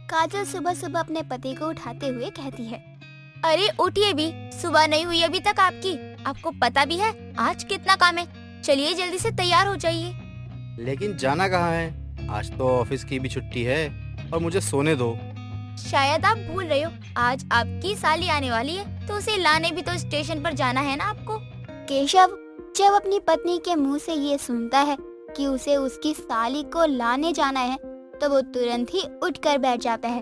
काजल सुबह सुबह अपने पति को उठाते हुए कहती है। अरे उठिए भी, सुबह नहीं हुई अभी तक आपकी। आपको पता भी है आज कितना काम है। चलिए जल्दी से तैयार हो जाइए। लेकिन जाना कहाँ है? आज तो ऑफिस की भी छुट्टी है और मुझे सोने दो। शायद आप भूल रहे हो, आज आपकी साली आने वाली है, तो उसे लाने भी तो स्टेशन पर जाना है ना आपको। केशव जब अपनी पत्नी के मुंह से ये सुनता है कि उसे उसकी साली को लाने जाना है, तो वो तुरंत ही उठकर बैठ जाता है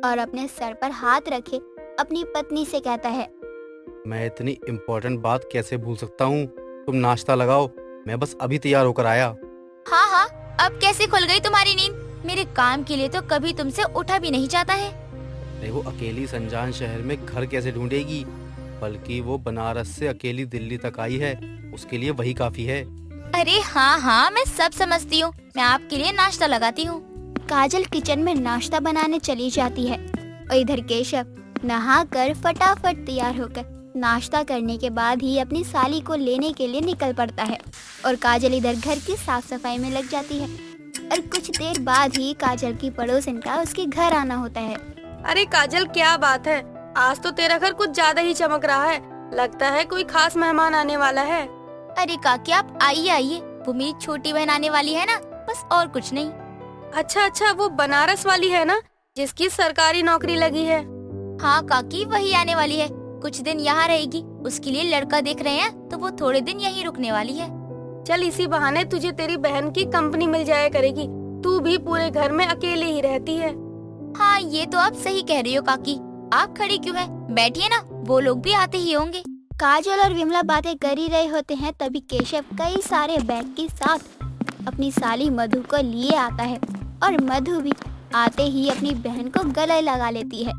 और अपने सर पर हाथ रखे अपनी पत्नी से कहता है। मैं इतनी इम्पोर्टेंट बात कैसे भूल सकता हूँ? तुम नाश्ता लगाओ, मैं बस अभी तैयार होकर आया। हाँ हाँ, अब कैसे खुल गई तुम्हारी नींद? मेरे काम के लिए तो कभी तुमसे उठा भी नहीं जाता है। अरे वो अकेली संजान शहर में घर कैसे ढूंढेगी? बल्कि वो बनारस से अकेली दिल्ली तक आई है, उसके लिए वही काफी है। अरे हाँ हाँ, मैं सब समझती हूँ। मैं आपके लिए नाश्ता लगाती हूँ। काजल किचन में नाश्ता बनाने चली जाती है और इधर केशव नहाकर फटाफट तैयार होकर नाश्ता करने के बाद ही अपनी साली को लेने के लिए निकल पड़ता है और काजल इधर घर की साफ सफाई में लग जाती है। और कुछ देर बाद ही काजल की पड़ोसन का उसके घर आना होता है। अरे काजल, क्या बात है? आज तो तेरा घर कुछ ज्यादा ही चमक रहा है। लगता है कोई खास मेहमान आने वाला है। अरे काकी, आप आइए आइए, वो मेरी छोटी बहन आने वाली है ना, बस और कुछ नहीं। अच्छा, वो बनारस वाली है ना, जिसकी सरकारी नौकरी लगी है? हाँ काकी, वही आने वाली है। कुछ दिन यहाँ रहेगी, उसके लिए लड़का देख रहे हैं, तो वो थोड़े दिन यहीं रुकने वाली है। चल, इसी बहाने तुझे तेरी बहन की कंपनी मिल जाया करेगी। तू भी पूरे घर में अकेले ही रहती है। हाँ, ये तो आप सही कह रही हो काकी। आप खड़ी क्यों है? बैठिए ना, वो लोग भी आते ही होंगे। काजल और विमला बातें कर ही रहे होते हैं, तभी केशव कई सारे बैग के साथ अपनी साली मधु को लिए आता है और मधु भी आते ही अपनी बहन को गले लगा लेती है।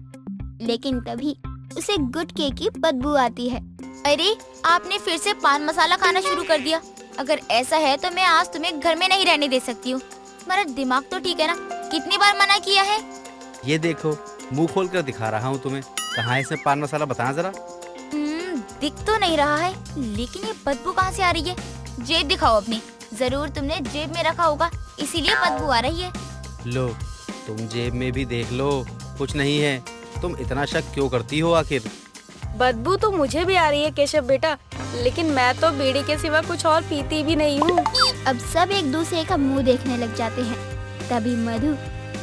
लेकिन तभी उसे गुटखे की बदबू आती है। अरे, आपने फिर से पान मसाला खाना शुरू कर दिया। अगर ऐसा है तो मैं आज तुम्हें घर में नहीं रहने दे सकती हूँ। तुम्हारा दिमाग तो ठीक है ना? कितनी बार मना किया है? ये देखो, मुंह खोल कर दिखा रहा हूँ तुम्हें। कहाँ है इसमें पान मसाला, बताना जरा। दिख तो नहीं रहा है, लेकिन ये बदबू कहाँ से आ रही है? जेब दिखाओ अपनी। जरूर तुमने जेब में रखा होगा, इसीलिए बदबू आ रही है। लो, तुम जेब में भी देख लो, कुछ नहीं है। तुम इतना शक क्यों करती हो आखिर? बदबू तो मुझे भी आ रही है केशव बेटा, लेकिन मैं तो बीड़ी के सिवा कुछ और पीती भी नहीं हूँ। अब सब एक दूसरे का मुंह देखने लग जाते हैं। तभी मधु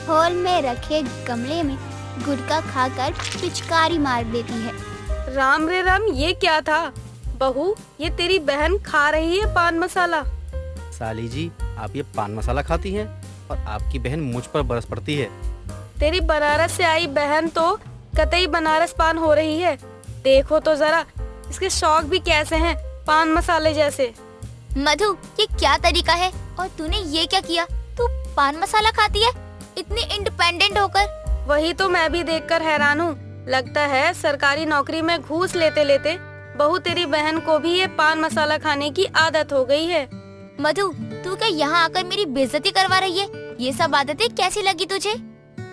हॉल में रखे गमले में गुटखा खाकर पिचकारी मार देती है। राम रे राम, ये क्या था? बहू, ये तेरी बहन खा रही है पान मसाला। साली जी, आप ये पान मसाला खाती हैं और आपकी बहन मुझ पर बरस पड़ती है। तेरी बनारस से आई बहन तो कतई बनारस पान हो रही है। देखो तो जरा, इसके शौक भी कैसे हैं, पान मसाले जैसे। मधु, ये क्या तरीका है? और तूने ये क्या किया? तू पान मसाला खाती है इतनी इंडिपेंडेंट होकर? वही तो मैं भी देखकर हैरान हूँ। लगता है सरकारी नौकरी में घूस लेते लेते बहू तेरी बहन को भी ये पान मसाला खाने की आदत हो गई है। मधु, तू क्या यहाँ आकर मेरी बेइज्जती करवा रही है? ये सब आदतें कैसी लगी तुझे?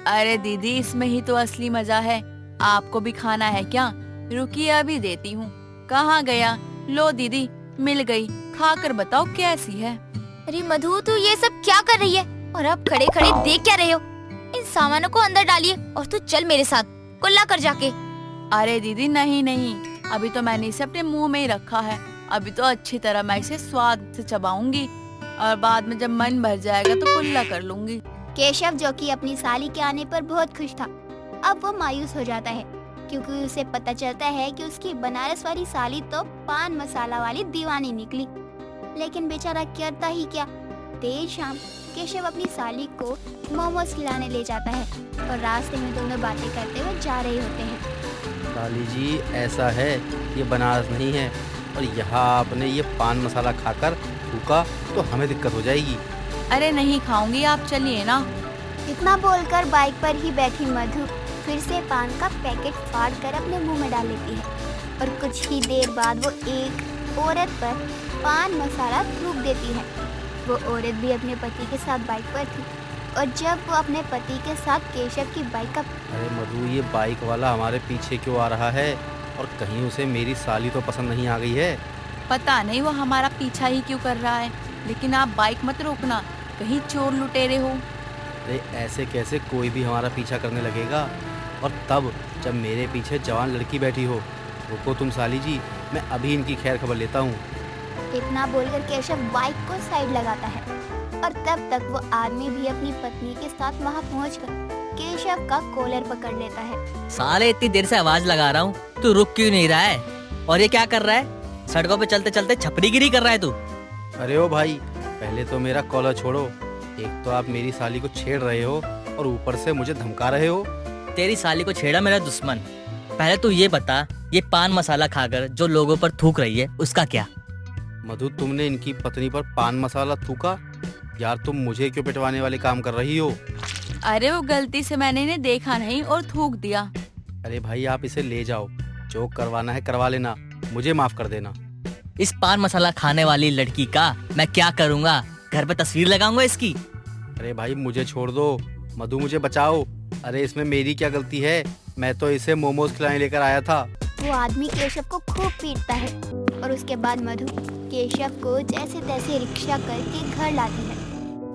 अरे दीदी, इसमें ही तो असली मजा है। आपको भी खाना है क्या? रुकिए, अभी देती हूँ। कहाँ गया? लो दीदी, मिल गई। खाकर बताओ कैसी है। अरे मधु, तू ये सब क्या कर रही है? और अब खड़े खड़े देख क्या रहे हो? इन सामानों को अंदर डालिए और तू चल मेरे साथ, कुल्ला कर जाके। अरे दीदी, नहीं, अभी तो मैंने इसे अपने मुंह में ही रखा है। अभी तो अच्छी तरह मैं इसे स्वाद से चबाऊंगी और बाद में जब मन भर जाएगा तो कुल्ला कर लूंगी। केशव, जो कि अपनी साली के आने पर बहुत खुश था, अब वो मायूस हो जाता है क्योंकि उसे पता चलता है कि उसकी बनारस वाली साली तो पान मसाला वाली दीवानी निकली। लेकिन बेचारा करता ही क्या, देर शाम केशव अपनी साली को मोमोज खिलाने ले जाता है और रास्ते में दोनों बातें करते हुए जा रहे होते हैं। साली जी, ऐसा है, ये बनारस नहीं है और यहाँ आपने ये पान मसाला खाकर थूका तो हमें दिक्कत हो जाएगी। अरे नहीं खाऊंगी, आप चलिए ना। इतना बोलकर बाइक पर ही बैठी मधु फिर से पान का पैकेट फाड़ कर अपने मुंह में डाल लेती है और कुछ ही देर बाद वो एक औरत पर पान मसाला थूक देती है। वो औरत भी अपने पति के साथ बाइक पर थी और जब वो अपने पति के साथ केशव की बाइक का अरे मधु, ये बाइक वाला हमारे पीछे क्यों आ रहा है? और कहीं उसे मेरी साली तो पसंद नहीं आ गई है? पता नहीं वो हमारा पीछा ही क्यों कर रहा है, लेकिन आप बाइक मत रोकना, कहीं चोर लुटेरे हो। अरे ऐसे कैसे कोई भी हमारा पीछा करने लगेगा, और तब जब मेरे पीछे जवान लड़की बैठी हो। रुको तुम साली जी, मैं अभी इनकी खैर खबर लेता हूँ। इतना बोलकर केशव बाइक को साइड लगाता है और तब तक वो आदमी भी अपनी पत्नी के साथ वहाँ पहुंचकर केशव का कॉलर पकड़ लेता है। साले इतनी देर से आवाज लगा रहा हूँ, तू रुक क्यों नहीं रहा है? और ये क्या कर रहा है? सड़कों पे चलते चलते छपरीगिरी कर रहा है तू? अरे ओ भाई, पहले तो मेरा कॉलर छोड़ो। एक तो आप मेरी साली को छेड़ रहे हो और ऊपर से मुझे धमका रहे हो। तेरी साली को छेड़ा मेरा दुश्मन। पहले तू ये बता, ये पान मसाला खाकर जो लोगों पर थूक रही है उसका क्या? मधु, तुमने इनकी पत्नी पर पान मसाला थूका? यार तुम मुझे क्यों पिटवाने वाले काम कर रही हो? अरे वो गलती से मैंने इन्हें देखा नहीं और थूक दिया। अरे भाई आप इसे ले जाओ, जो करवाना है करवा लेना, मुझे माफ कर देना। इस पान मसाला खाने वाली लड़की का मैं क्या करूँगा? घर पे तस्वीर लगाऊंगा इसकी। अरे भाई मुझे छोड़ दो, मधु मुझे बचाओ। अरे इसमें मेरी क्या गलती है? मैं तो इसे मोमोज खिलाने लेकर आया था। वो आदमी केशव को खूब पीटता है और उसके बाद मधु केशव को जैसे तैसे रिक्शा करके घर लाती है।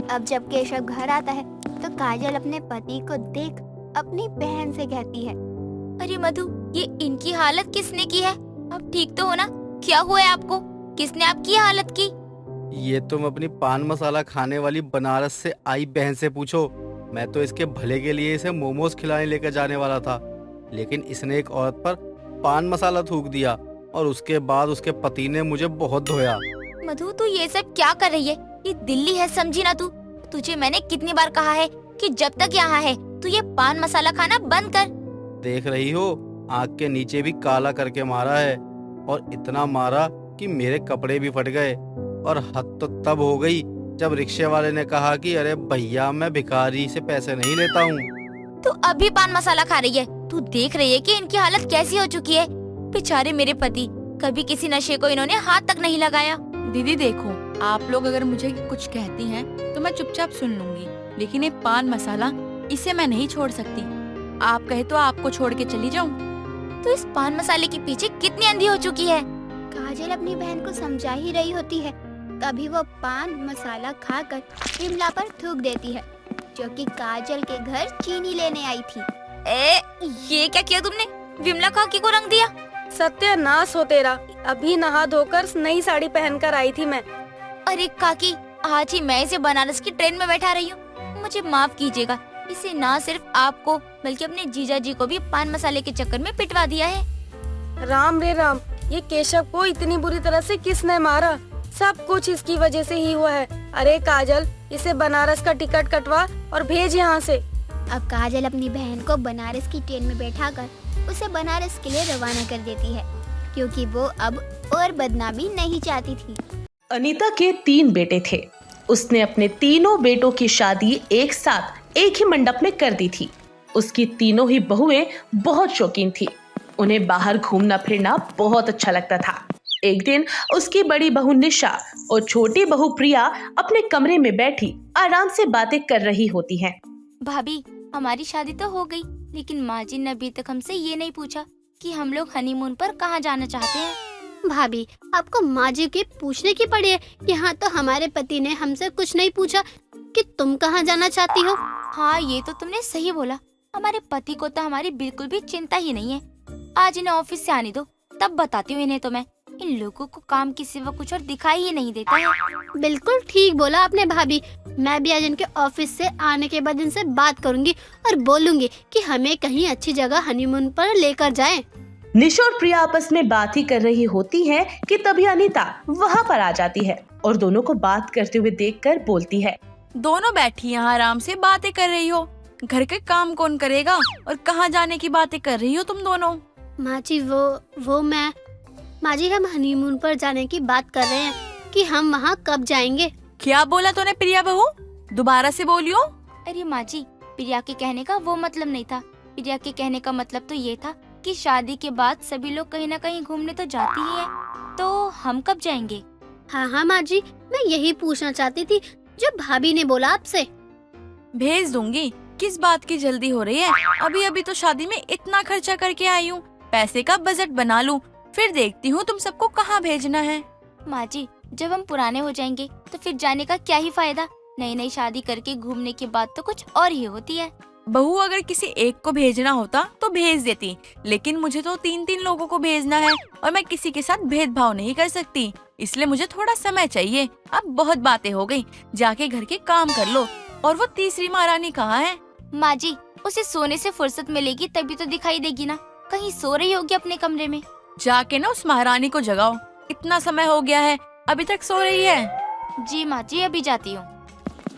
अब जब केशव घर आता है तो काजल अपने पति को देख अपनी बहन से कहती है, अरे मधु, ये इनकी हालत किसने की है? अब ठीक तो हो ना? क्या हुआ है आपको? किसने आपकी हालत की? ये तुम अपनी पान मसाला खाने वाली बनारस से आई बहन से पूछो। मैं तो इसके भले के लिए इसे मोमोज खिलाने लेकर जाने वाला था, लेकिन इसने एक औरत पर पान मसाला थूक दिया और उसके बाद उसके पति ने मुझे बहुत धोया। मधु, तू ये सब क्या कर रही है? ये दिल्ली है, समझी ना तू? तुझे मैंने कितनी बार कहा है कि जब तक यहाँ है तू ये पान मसाला खाना बंद कर। देख रही हो, आँख के नीचे भी काला करके मारा है, और इतना मारा कि मेरे कपड़े भी फट गए। और हद तो तब हो गई जब रिक्शे वाले ने कहा कि अरे भैया मैं भिखारी से पैसे नहीं लेता हूँ। तू अभी पान मसाला खा रही है? तू देख रही है कि इनकी हालत कैसी हो चुकी है? बेचारे मेरे पति, कभी किसी नशे को इन्होंने हाथ तक नहीं लगाया। दीदी देखो, आप लोग अगर मुझे कुछ कहती हैं तो मैं चुपचाप सुन लूंगी, लेकिन ये पान मसाला इसे मैं नहीं छोड़ सकती। आप कहे तो आपको छोड़ के चली जाऊं। तो इस पान मसाले के पीछे कितनी अंधी हो चुकी है? काजल अपनी बहन को समझा ही रही होती है, तभी वो पान मसाला खाकर विमला पर थूक देती है, जो कि काजल के घर चीनी लेने आई थी। ये क्या किया तुमने? विमला काकी को रंग दिया? सत्यानाश हो तेरा। अभी नहा धोकर नई साड़ी पहनकर आई थी मैं। अरे काकी, आज ही मैं इसे बनारस की ट्रेन में बैठा रही हूँ। मुझे माफ कीजिएगा, इसे ना सिर्फ आपको बल्कि अपने जीजा जी को भी पान मसाले के चक्कर में पिटवा दिया है। राम रे राम, ये केशव को इतनी बुरी तरह से किसने मारा? सब कुछ इसकी वजह से ही हुआ है। अरे काजल, इसे बनारस का टिकट कटवा और भेज यहाँ से। अब काजल अपनी बहन को बनारस की ट्रेन में बैठाकर उसे बनारस के लिए रवाना कर देती है, क्योंकि वो अब और बदनामी नहीं चाहती थी। अनीता के 3 बेटे थे। उसने अपने तीनों बेटों की शादी एक साथ एक ही मंडप में कर दी थी। उसकी तीनों ही बहुएं बहुत शौकीन थी। उन्हें बाहर घूमना फिरना बहुत अच्छा लगता था। एक दिन उसकी बड़ी बहू निशा और छोटी बहू प्रिया अपने कमरे में बैठी आराम से बातें कर रही होती हैं। भाभी, हमारी शादी तो हो गई, लेकिन माँ जी ने अभी तक हमसे ये नहीं पूछा कि हम लोग हनीमून पर कहाँ जाना चाहते हैं। भाभी, आपको माँ जी की पूछने की पड़ी है? यहाँ तो हमारे पति ने हमसे कुछ नहीं पूछा कि तुम कहाँ जाना चाहती हो। हाँ, ये तो तुमने सही बोला। हमारे पति को तो हमारी बिल्कुल भी चिंता ही नहीं है। आज इन्हें ऑफिस से आने दो, तब बताती हूँ इन्हें। तो मैं इन लोगों को काम के सिवा कुछ और दिखाई ही नहीं देता है। बिल्कुल ठीक बोला आपने भाभी। मैं भी आज इनके ऑफिस से आने के बाद इनसे बात करूंगी और बोलूंगी कि हमें कहीं अच्छी जगह हनीमून पर लेकर जाएं। निशा और प्रिया आपस में बात ही कर रही होती हैं कि तभी अनीता वहाँ पर आ जाती है और दोनों को बात करते हुए देखकर बोलती है, दोनों बैठी यहाँ आराम से बातें कर रही हो। घर के काम कौन करेगा और कहाँ जाने की बातें कर रही हो तुम दोनों? माँ जी, माँ जी, हम हनीमून पर जाने की बात कर रहे हैं कि हम वहाँ कब जाएंगे। क्या बोला तूने प्रिया बहू? दोबारा से बोलियो। अरे माँ जी, प्रिया के कहने का वो मतलब नहीं था। प्रिया के कहने का मतलब तो ये था कि शादी के बाद सभी लोग कहीं ना कहीं घूमने तो जाती ही है, तो हम कब जाएंगे? हाँ माँ जी, मैं यही पूछना चाहती थी जो भाभी ने बोला आपसे। भेज दूंगी, किस बात की जल्दी हो रही है? अभी अभी तो शादी में इतना खर्चा करके आई हूँ। पैसे का बजट बना लूं, फिर देखती हूँ तुम सबको कहाँ भेजना है। माँ जी, जब हम पुराने हो जाएंगे तो फिर जाने का क्या ही फायदा? नई नई शादी करके घूमने की बात तो कुछ और ही होती है। बहू अगर किसी एक को भेजना होता तो भेज देती, लेकिन मुझे तो 3-3 लोगों को भेजना है और मैं किसी के साथ भेदभाव नहीं कर सकती, इसलिए मुझे थोड़ा समय चाहिए। अब बहुत बातें हो गई, जाके घर के काम कर लो। और वो तीसरी महारानी कहाँ है? माँ जी, उसे सोने से फुर्सत मिलेगी तभी तो दिखाई देगी ना, कहीं सो रही होगी अपने कमरे में। जाके ना उस महारानी को जगाओ, इतना समय हो गया है अभी तक सो रही है। जी माँ जी, अभी जाती हूँ।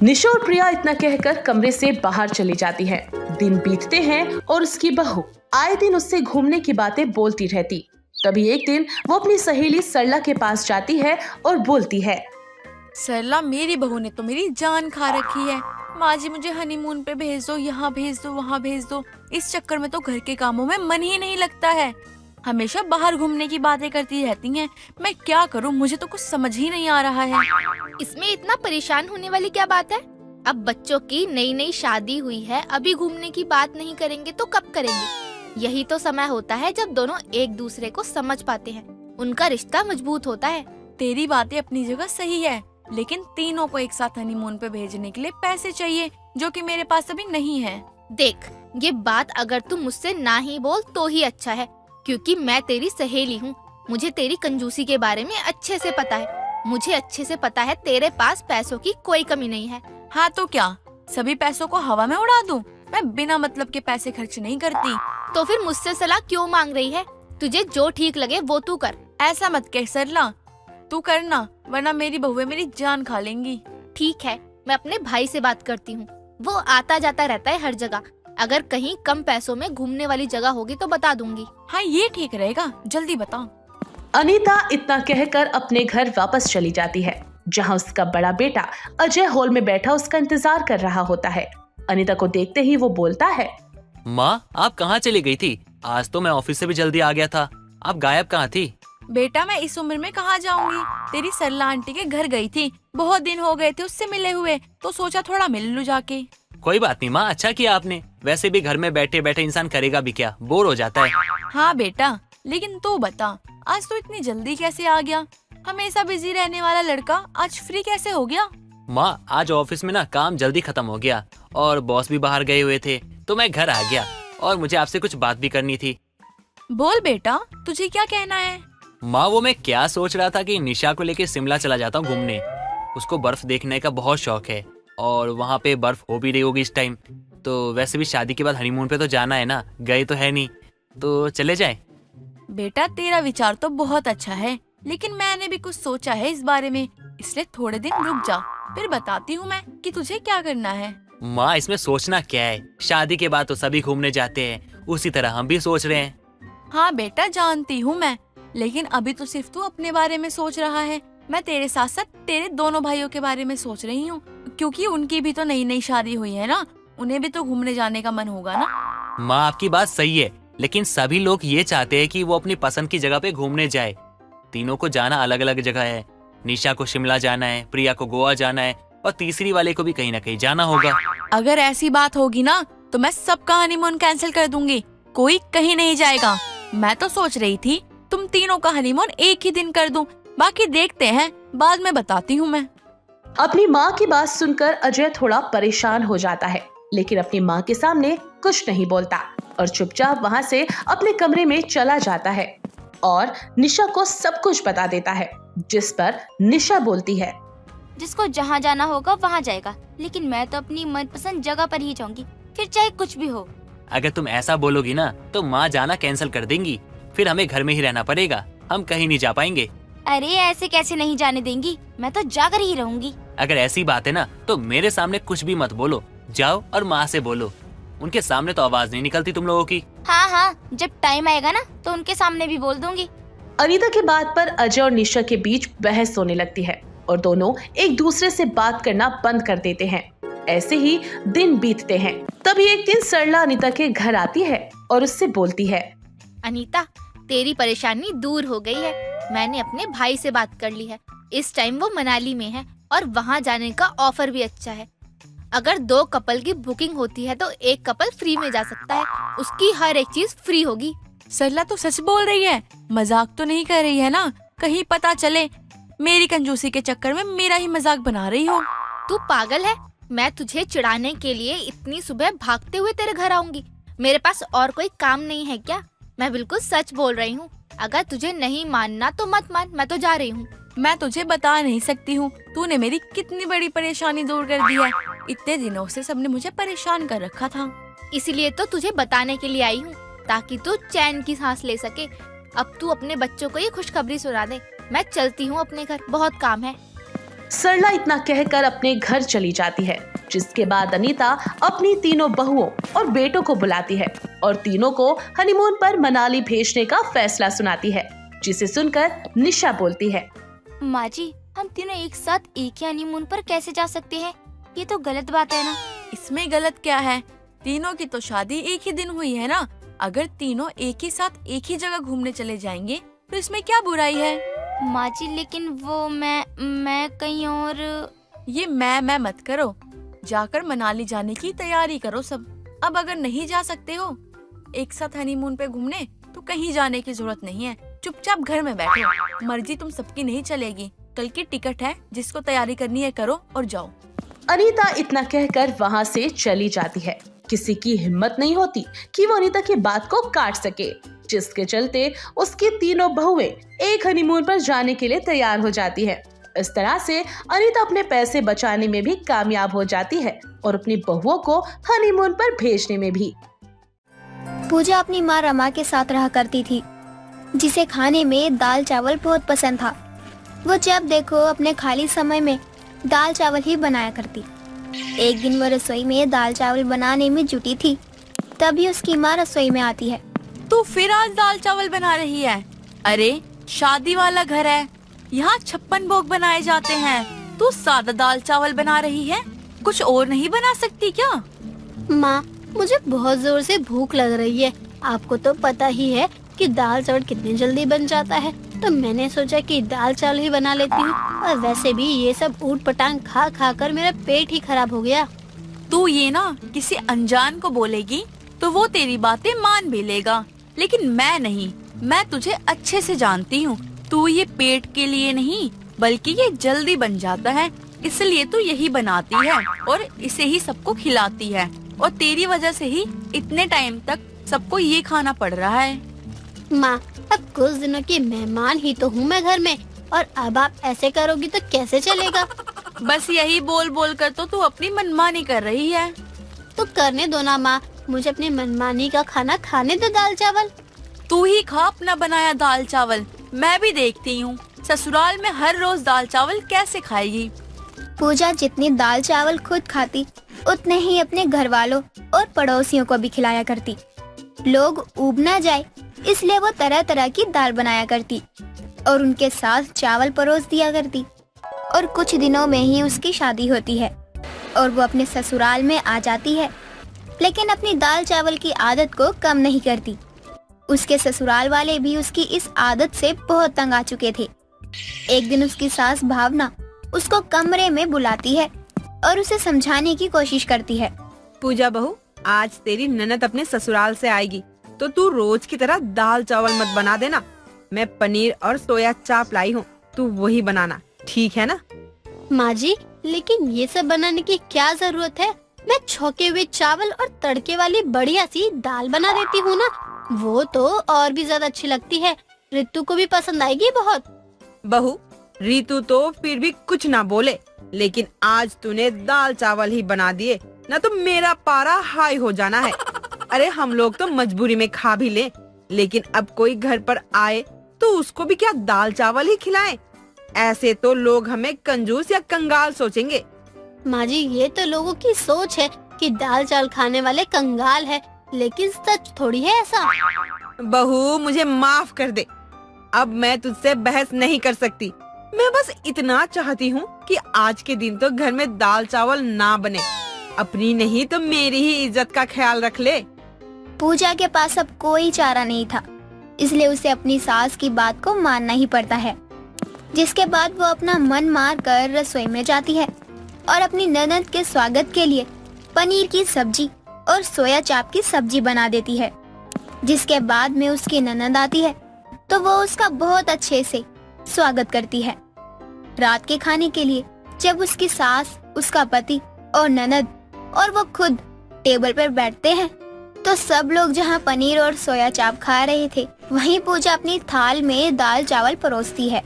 निशा और प्रिया इतना कहकर कमरे से बाहर चली जाती है। दिन बीतते हैं और उसकी बहू आए दिन उससे घूमने की बातें बोलती रहती। तभी एक दिन वो अपनी सहेली सरला के पास जाती है और बोलती है, सरला, मेरी बहू ने तो मेरी जान खा रखी है। माँ जी मुझे हनीमून पे भेज दो, यहाँ भेज दो, वहाँ भेज दो। इस चक्कर में तो घर के कामों में मन ही नहीं लगता है, हमेशा बाहर घूमने की बातें करती रहती हैं। मैं क्या करूँ, मुझे तो कुछ समझ ही नहीं आ रहा है। इसमें इतना परेशान होने वाली क्या बात है? अब बच्चों की नई नई शादी हुई है, अभी घूमने की बात नहीं करेंगे तो कब करेंगे? यही तो समय होता है जब दोनों एक दूसरे को समझ पाते हैं, उनका रिश्ता मजबूत होता है। तेरी बातें अपनी जगह सही है, लेकिन तीनों को एक साथ हनीमून पे भेजने के लिए पैसे चाहिए, जो कि मेरे पास अभी नहीं है। देख, ये बात अगर तू मुझसे ना ही बोल तो ही अच्छा है, क्योंकि मैं तेरी सहेली हूँ। मुझे तेरी कंजूसी के बारे में अच्छे से पता है। मुझे अच्छे से पता है तेरे पास पैसों की कोई कमी नहीं है। हाँ तो क्या सभी पैसों को हवा में उड़ा दूं? मैं बिना मतलब के पैसे खर्च नहीं करती। तो फिर मुझसे सलाह क्यों मांग रही है? तुझे जो ठीक लगे वो तू कर। ऐसा मत कह सरला, तू करना, वरना मेरी बहुएं मेरी जान खा लेंगी। ठीक है, मैं अपने भाई से बात करती हूँ, वो आता जाता रहता है हर जगह। अगर कहीं कम पैसों में घूमने वाली जगह होगी तो बता दूंगी। हाँ ये ठीक रहेगा, जल्दी बता। अनीता इतना कहकर अपने घर वापस चली जाती है, जहां उसका बड़ा बेटा अजय हॉल में बैठा उसका इंतजार कर रहा होता है। अनीता को देखते ही वो बोलता है, माँ आप कहाँ चली गई थी? आज तो मैं ऑफिस से भी जल्दी आ गया था, आप गायब कहाँ थी? बेटा मैं इस उम्र में कहाँ जाऊंगी, तेरी सरला आंटी के घर गई थी, बहुत दिन हो गए थे उससे मिले हुए, तो सोचा थोड़ा मिल लूं जाके। कोई बात नहीं माँ, अच्छा किया आपने। वैसे भी घर में बैठे बैठे इंसान करेगा भी क्या, बोर हो जाता है। हाँ बेटा, लेकिन तू बता, आज तो इतनी जल्दी कैसे आ गया? हमेशा बिजी रहने वाला लड़का आज फ्री कैसे हो गया? माँ आज ऑफिस में ना काम जल्दी खत्म हो गया और बॉस भी बाहर गए हुए थे, तो मैं घर आ गया और मुझे आपसे कुछ बात भी करनी थी। बोल बेटा, तुझे क्या कहना है? माँ वो मैं क्या सोच रहा था कि निशा को लेके शिमला चला जाता हूँ घूमने। उसको बर्फ देखने का बहुत शौक है और वहाँ पे बर्फ हो भी रही होगी इस टाइम, तो वैसे भी शादी के बाद हनीमून पे तो जाना है ना, गए तो है नहीं, तो चले जाए। बेटा तेरा विचार तो बहुत अच्छा है, लेकिन मैंने भी कुछ सोचा है इस बारे में, इसलिए थोड़े दिन रुक जा, फिर बताती हूँ मैं कि तुझे क्या करना है। माँ इसमें सोचना क्या है, शादी के बाद तो सभी घूमने जाते हैं, उसी तरह हम भी सोच रहे हैं। हाँ बेटा जानती हूँ मैं, लेकिन अभी तो सिर्फ तू अपने बारे में सोच रहा है, मैं तेरे साथ साथ तेरे दोनों भाइयों के बारे में सोच रही हूँ, क्योंकि उनकी भी तो नई नई शादी हुई है ना, उन्हें भी तो घूमने जाने का मन होगा ना। माँ आपकी बात सही है, लेकिन सभी लोग ये चाहते हैं कि वो अपनी पसंद की जगह पे घूमने जाए। तीनों को जाना अलग अलग जगह है, निशा को शिमला जाना है, प्रिया को गोवा जाना है और तीसरी वाले को भी कहीं ना कहीं जाना होगा। अगर ऐसी बात होगी ना तो मैं सबका हनीमून कैंसिल कर दूंगी, कोई कहीं नहीं जाएगा। मैं तो सोच रही थी तुम तीनों का हनीमून एक ही दिन कर दूं, बाकी देखते हैं, बाद में बताती हूँ मैं। अपनी माँ की बात सुनकर अजय थोड़ा परेशान हो जाता है, लेकिन अपनी माँ के सामने कुछ नहीं बोलता और चुपचाप वहाँ से अपने कमरे में चला जाता है और निशा को सब कुछ बता देता है, जिस पर निशा बोलती है, जिसको जहाँ जाना होगा वहाँ जाएगा, लेकिन मैं तो अपनी मनपसंद जगह पर ही जाऊंगी, फिर चाहे कुछ भी हो। अगर तुम ऐसा बोलोगी ना तो माँ जाना कैंसिल कर देंगी, फिर हमें घर में ही रहना पड़ेगा, हम कहीं नहीं जा पाएंगे। अरे ऐसे कैसे नहीं जाने देंगी, मैं तो जाकर ही रहूंगी। अगर ऐसी बात है ना तो मेरे सामने कुछ भी मत बोलो, जाओ और माँ से बोलो, उनके सामने तो आवाज नहीं निकलती तुम लोगों की। हाँ हाँ, जब टाइम आएगा ना तो उनके सामने भी बोल दूंगी। अनीता की बात पर अजय और निशा के बीच बहस होने लगती है और दोनों एक दूसरे से बात करना बंद कर देते हैं। ऐसे ही दिन बीतते हैं। तभी एक दिन सरला अनीता के घर आती है और उससे बोलती है, अनीता, तेरी परेशानी दूर हो गई है, मैंने अपने भाई से बात कर ली है। इस टाइम वो मनाली में है और वहाँ जाने का ऑफर भी अच्छा है। अगर 2 कपल की बुकिंग होती है तो एक कपल फ्री में जा सकता है, उसकी हर एक चीज फ्री होगी। सरला तो सच बोल रही है, मजाक तो नहीं कर रही है ना? कहीं पता चले मेरी कंजूसी के चक्कर में मेरा ही मजाक बना रही हो। तू पागल है? मैं तुझे चिढ़ाने के लिए इतनी सुबह भागते हुए तेरे घर आऊंगी? मेरे पास और कोई काम नहीं है क्या? मैं बिल्कुल सच बोल रही हूँ। अगर तुझे नहीं मानना तो मत मान, मैं तो जा रही हूँ। मैं तुझे बता नहीं सकती हूँ तूने मेरी कितनी बड़ी परेशानी दूर कर दी है। इतने दिनों से सबने मुझे परेशान कर रखा था। इसलिए तो तुझे बताने के लिए आई हूँ, ताकि तू चैन की सांस ले सके। अब तू अपने बच्चों को ये खुशखबरी सुना दे। मैं चलती हूँ अपने घर, बहुत काम है। सरला इतना कहकर अपने घर चली जाती है, जिसके बाद अनीता अपनी तीनों बहुओं और बेटों को बुलाती है और तीनों को हनीमून पर मनाली भेजने का फैसला सुनाती है, जिसे सुनकर निशा बोलती है, माँ जी, हम तीनों एक साथ एक ही हनीमून पर कैसे जा सकते हैं? ये तो गलत बात है ना। इसमें गलत क्या है? तीनों की तो शादी एक ही दिन हुई है ना। अगर तीनों एक ही साथ एक ही जगह घूमने चले जाएंगे तो इसमें क्या बुराई है? माँ जी, लेकिन वो मैं कहीं और। ये मैं मत करो, जाकर मनाली जाने की तैयारी करो सब। अब अगर नहीं जा सकते हो एक साथ हनीमून पे घूमने तो कहीं जाने की जरूरत नहीं है, चुपचाप घर में बैठो। मर्जी तुम सबकी नहीं चलेगी। कल की टिकट है, जिसको तैयारी करनी है करो और जाओ। अनीता इतना कहकर वहाँ से चली जाती है। किसी की हिम्मत नहीं होती कि वो अनीता की बात को काट सके, जिसके चलते उसकी तीनों बहुएं एक हनीमून पर जाने के लिए तैयार हो जाती है। इस तरह से अनीता अपने पैसे बचाने में भी कामयाब हो जाती है और अपनी बहुओं को हनीमून पर भेजने में भी। पूजा अपनी माँ रमा के साथ रहा करती थी, जिसे खाने में दाल चावल बहुत पसंद था। वो जब देखो अपने खाली समय में दाल चावल ही बनाया करती। एक दिन वो रसोई में दाल चावल बनाने में जुटी थी, तभी उसकी माँ रसोई में आती है। तू फिर आज दाल चावल बना रही है? अरे शादी वाला घर है, यहाँ 56 भोग बनाए जाते हैं। तू सादा दाल चावल बना रही है, कुछ और नहीं बना सकती क्या? माँ, मुझे बहुत जोर से भूख लग रही है। आपको तो पता ही है कि दाल चावल कितनी जल्दी बन जाता है, तो मैंने सोचा कि दाल चावल ही बना लेती हूँ। और वैसे भी ये सब ऊट पटांग खा खा कर मेरा पेट ही खराब हो गया। तू ये ना किसी अनजान को बोलेगी तो वो तेरी बातें मान भी लेगा, लेकिन मैं नहीं। मैं तुझे अच्छे से जानती हूँ। तू ये पेट के लिए नहीं, बल्कि ये जल्दी बन जाता है, इसलिए तू यही बनाती है और इसे ही सबको खिलाती है। और तेरी वजह से ही इतने टाइम तक सबको ये खाना पड़ रहा है। माँ, अब कुछ दिनों की मेहमान ही तो हूँ मैं घर में, और अब आप ऐसे करोगी तो कैसे चलेगा? बस यही बोल बोल कर तो तू अपनी मनमानी कर रही है। तो करने दो ना माँ, मुझे अपनी मनमानी का खाना खाने दो। दाल चावल तू ही खा अपना बनाया दाल चावल, मैं भी देखती हूँ ससुराल में हर रोज दाल चावल कैसे खाएगी। पूजा जितनी दाल चावल खुद खाती, उतने ही अपने घर वालों और पड़ोसियों को भी खिलाया करती। लोग ऊब ना जाए, इसलिए वो तरह तरह की दाल बनाया करती और उनके साथ चावल परोस दिया करती। और कुछ दिनों में ही उसकी शादी होती है और वो अपने ससुराल में आ जाती है, लेकिन अपनी दाल चावल की आदत को कम नहीं करती। उसके ससुराल वाले भी उसकी इस आदत से बहुत तंग आ चुके थे। एक दिन उसकी सास भावना उसको कमरे में बुलाती है और उसे समझाने की कोशिश करती है। पूजा बहू, आज तेरी ननद अपने ससुराल से आएगी, तो तू रोज की तरह दाल चावल मत बना देना। मैं पनीर और सोया चाप लाई हूँ, तू वही बनाना, ठीक है ना? माँ जी, लेकिन ये सब बनाने की क्या जरूरत है? मैं छौके हुए चावल और तड़के वाली बढ़िया सी दाल बना देती हूँ ना, वो तो और भी ज्यादा अच्छी लगती है। रितु को भी पसंद आएगी बहुत। बहू, रीतू तो फिर भी कुछ ना बोले, लेकिन आज तूने दाल चावल ही बना दिए ना, तो मेरा पारा हाई हो जाना है। अरे हम लोग तो मजबूरी में खा भी ले, लेकिन अब कोई घर पर आए तो उसको भी क्या दाल चावल ही खिलाएं? ऐसे तो लोग हमें कंजूस या कंगाल सोचेंगे। माँ जी, ये तो लोगों की सोच है कि दाल चावल खाने वाले कंगाल है, लेकिन सच थोड़ी है ऐसा। बहू, मुझे माफ कर दे, अब मैं तुझसे बहस नहीं कर सकती। मैं बस इतना चाहती हूँ कि आज के दिन तो घर में दाल चावल ना बने। अपनी नहीं तो मेरी ही इज्जत का ख्याल रख ले। पूजा के पास अब कोई चारा नहीं था, इसलिए उसे अपनी सास की बात को मानना ही पड़ता है। जिसके बाद वो अपना मन मार कर रसोई में जाती है और अपनी ननद के स्वागत के लिए पनीर की सब्जी और सोया चाप की सब्जी बना देती है। जिसके बाद में उसकी ननद आती है तो वो उसका बहुत अच्छे से स्वागत करती है। रात के खाने के लिए जब उसकी सास उसका पति और ननद और वो खुद टेबल पर बैठते हैं। तो सब लोग जहाँ पनीर और सोया चाप खा रहे थे, वहीं पूजा अपनी थाल में दाल चावल परोसती है।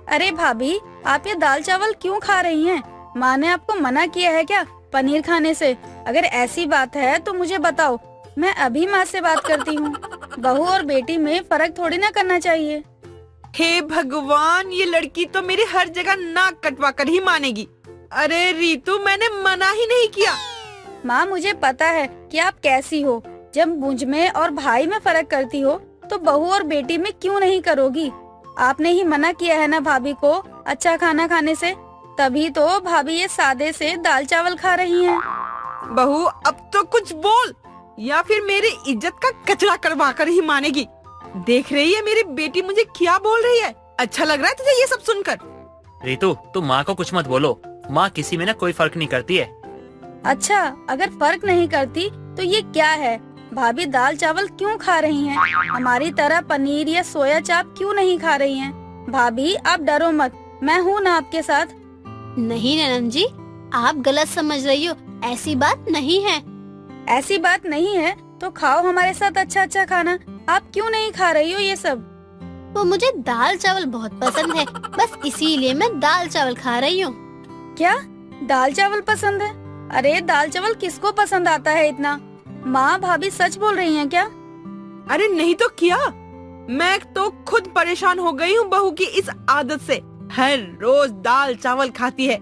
अरे भाभी, आप ये दाल चावल क्यों खा रही हैं? माँ ने आपको मना किया है क्या पनीर खाने से? अगर ऐसी बात है तो मुझे बताओ, मैं अभी माँ से बात करती हूँ। बहू और बेटी में फर्क थोड़ी ना करना चाहिए। हे भगवान, ये लड़की तो मेरी हर जगह नाक कटवा कर ही मानेगी। अरे रीतू, मैंने मना ही नहीं किया। माँ, मुझे पता है कि आप कैसी हो। जब मुझ में और भाई में फर्क करती हो तो बहू और बेटी में क्यों नहीं करोगी? आपने ही मना किया है ना भाभी को अच्छा खाना खाने से, तभी तो भाभी ये सादे से दाल चावल खा रही हैं। बहू, अब तो कुछ बोल, या फिर मेरी इज्जत का कचरा करवा कर ही मानेगी। देख रही है मेरी बेटी मुझे क्या बोल रही है? अच्छा लग रहा है तुझे ये सब सुनकर? रितु, तुम माँ को कुछ मत बोलो। माँ किसी में ना कोई फर्क नहीं करती है। अच्छा, अगर फर्क नहीं करती तो ये क्या है? भाभी दाल चावल क्यों खा रही हैं? हमारी तरह पनीर या सोया चाप क्यों नहीं खा रही हैं? भाभी, आप डरो मत, मैं हूँ ना आपके साथ। नहीं ननद जी, आप गलत समझ रही हो, ऐसी बात नहीं है। ऐसी बात नहीं है तो खाओ हमारे साथ अच्छा अच्छा खाना। आप क्यों नहीं खा रही हो ये सब? वो मुझे दाल चावल बहुत पसंद है, बस इसीलिए मैं दाल चावल खा रही हूँ। क्या दाल चावल पसंद है? अरे दाल चावल किसको पसंद आता है इतना? माँ, भाभी सच बोल रही हैं क्या? अरे नहीं तो क्या, मैं तो खुद परेशान हो गई हूँ बहू की इस आदत से। हर रोज दाल चावल खाती है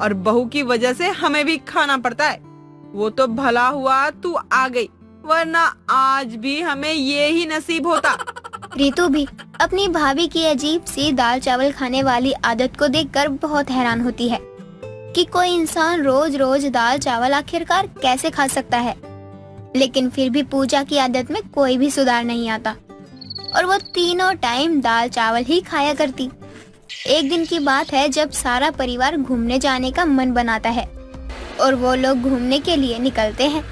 और बहू की वजह से हमें भी खाना पड़ता है। वो तो भला हुआ तू आ गई, वरना आज भी हमें ये ही नसीब होता। रीतु भी अपनी भाभी की अजीब सी दाल चावल खाने वाली आदत को देखकर बहुत हैरान होती है कि कोई इंसान रोज रोज दाल चावल आखिरकार कैसे खा सकता है। लेकिन फिर भी पूजा की आदत में कोई भी सुधार नहीं आता और वो तीनों टाइम दाल चावल ही खाया करती। एक दिन की बात है जब सारा परिवार घूमने जाने का मन बनाता है और वो लोग घूमने के लिए निकलते हैं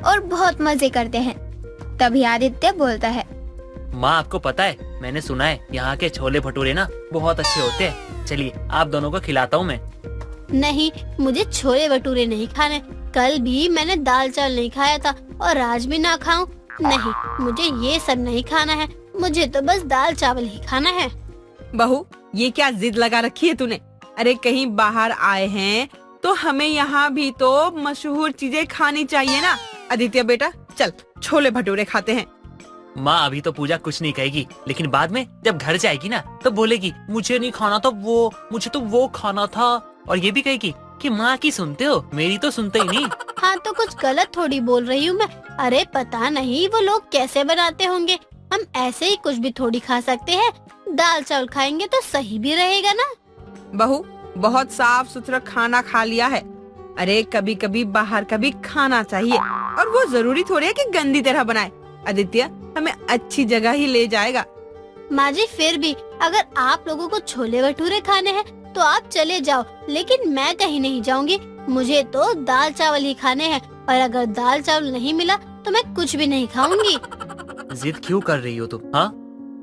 और बहुत मजे करते हैं। तभी आदित्य बोलता है, माँ, आपको पता है, मैंने सुना है यहाँ के छोले भटूरे ना बहुत अच्छे होते हैं। चलिए आप दोनों को खिलाता हूँ मैं। नहीं, मुझे छोले भटूरे नहीं खाने। कल भी मैंने दाल चावल नहीं खाया था और आज भी ना खाऊं। नहीं, मुझे ये सब नहीं खाना है, मुझे तो बस दाल चावल ही खाना है। बहू, ये क्या जिद लगा रखी है तूने? अरे कहीं बाहर आए हैं तो हमें यहाँ भी तो मशहूर चीजें खानी चाहिए ना। आदित्य बेटा, चल छोले भटूरे खाते हैं। माँ, अभी तो पूजा कुछ नहीं कहेगी, लेकिन बाद में जब घर जाएगी ना तो बोलेगी मुझे नहीं खाना था वो, मुझे तो वो खाना था। और ये भी कहेगी कि माँ की सुनते हो, मेरी तो सुनते ही नहीं। हाँ, तो कुछ गलत थोड़ी बोल रही हूँ मैं। अरे पता नहीं वो लोग कैसे बनाते होंगे, हम ऐसे ही कुछ भी थोड़ी खा सकते हैं। दाल चावल खाएंगे तो सही भी रहेगा ना। बहू, बहुत साफ सुथरा खाना खा लिया है। अरे कभी कभी बाहर का भी खाना चाहिए, और वो जरूरी थोड़ी है कि गंदी तरह बनाए। आदित्य हमें अच्छी जगह ही ले जाएगा। माँ जी, फिर भी अगर आप लोगों को छोले भटूरे खाने हैं तो आप चले जाओ, लेकिन मैं कहीं नहीं जाऊंगी। मुझे तो दाल चावल ही खाने हैं और अगर दाल चावल नहीं मिला तो मैं कुछ भी नहीं खाऊंगी। जिद क्यों कर रही हो तुम? हाँ,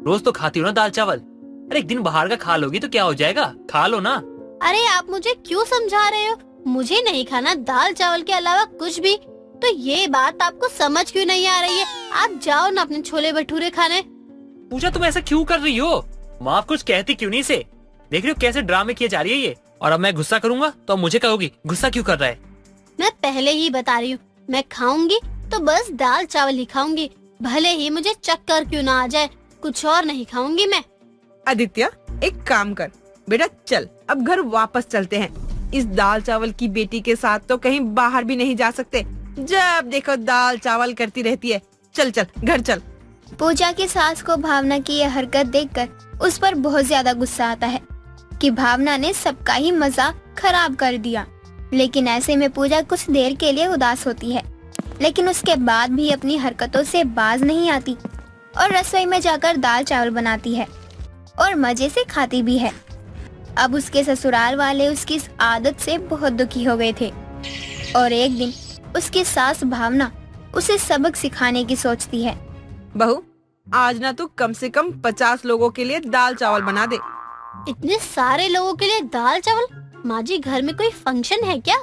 रोज तो खाती हो ना दाल चावल। अरे एक दिन बाहर का खा लोगी तो क्या हो जाएगा, खा लो ना। अरे आप मुझे क्यों समझा रहे हो? मुझे नहीं खाना दाल चावल के अलावा कुछ भी। तो ये बात आपको समझ क्यों नहीं आ रही है? आप जाओ ना अपने छोले भटूरे खाने। पूजा, तुम ऐसा क्यों कर रही हो? माँ कुछ कहती क्यों नहीं से? देख रही हो कैसे ड्रामे किए जा रही है ये। और अब मैं गुस्सा करूंगा तो अब मुझे कहोगी गुस्सा क्यों कर रहा है। मैं पहले ही बता रही हूँ, मैं खाऊंगी तो बस दाल चावल ही खाऊंगी, भले ही मुझे चक्कर क्यों ना आ जाए, कुछ और नहीं खाऊंगी मैं। आदित्य, एक काम कर बेटा, चल अब घर वापस चलते हैं। इस दाल चावल की बेटी के साथ तो कहीं बाहर भी नहीं जा सकते। जब देखो दाल चावल करती रहती है। चल चल घर चल। पूजा की सास को भावना की यह हरकत देखकर उस पर बहुत ज्यादा गुस्सा आता है कि भावना ने सबका ही मजाक खराब कर दिया। लेकिन ऐसे में पूजा कुछ देर के लिए उदास होती है, लेकिन उसके बाद भी अपनी हरकतों से बाज नहीं आती और रसोई में जाकर दाल चावल बनाती है और मजे से खाती भी है। अब उसके ससुराल वाले उसकी इस आदत से बहुत दुखी हो गए थे और एक दिन उसकी सास भावना उसे सबक सिखाने की सोचती है। बहू, आज ना तू कम से कम 50 लोगों के लिए दाल चावल बना दे। इतने सारे लोगों के लिए दाल चावल? माँ जी, घर में कोई फंक्शन है क्या?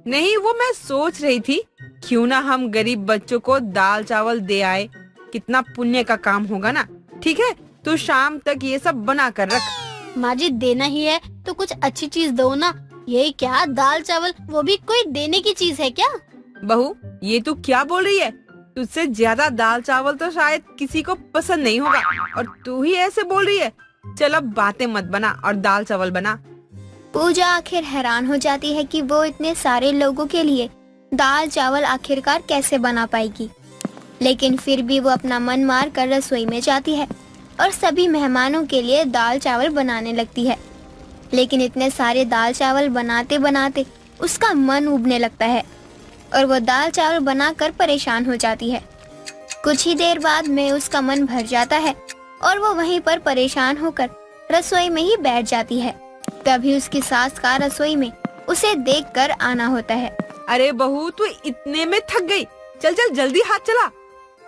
नहीं, वो मैं सोच रही थी क्यों ना हम गरीब बच्चों को दाल चावल दे आए। कितना पुण्य का काम होगा ना। ठीक है, तू शाम तक ये सब बना कर रख। माँ जी देना ही है तो कुछ अच्छी चीज दो ना। ये क्या दाल चावल, वो भी कोई देने की चीज है क्या? बहू, ये तू क्या बोल रही है? तुझसे ज्यादा दाल चावल तो शायद किसी को पसंद नहीं होगा और तू ही ऐसे बोल रही है। चल अब बातें मत बना और दाल चावल बना। पूजा आखिर हैरान हो जाती है कि वो इतने सारे लोगों के लिए दाल चावल आखिरकार कैसे बना पाएगी। लेकिन फिर भी वो अपना मन मार कर रसोई में जाती है और सभी मेहमानों के लिए दाल चावल बनाने लगती है। लेकिन इतने सारे दाल चावल बनाते बनाते उसका मन उबने लगता है और वो दाल चावल बनाकर परेशान हो जाती है। कुछ ही देर बाद में उसका मन भर जाता है और वो वहीं पर परेशान होकर रसोई में ही बैठ जाती है। तभी उसकी सास का रसोई में उसे देखकर आना होता है। अरे बहू, तू इतने में थक गई। चल चल जल्दी हाथ चला।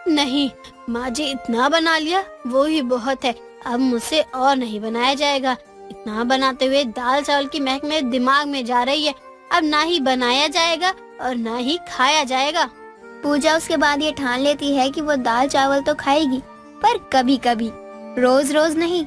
नहीं माँ जी, इतना बना लिया वो ही बहुत है। अब मुझसे और नहीं बनाया जाएगा। इतना बनाते हुए दाल चावल की महक मेरे दिमाग में जा रही है। अब ना ही बनाया जाएगा और ना ही खाया जाएगा। पूजा उसके बाद ये ठान लेती है कि वो दाल चावल तो खाएगी, पर कभी कभी, रोज रोज नहीं।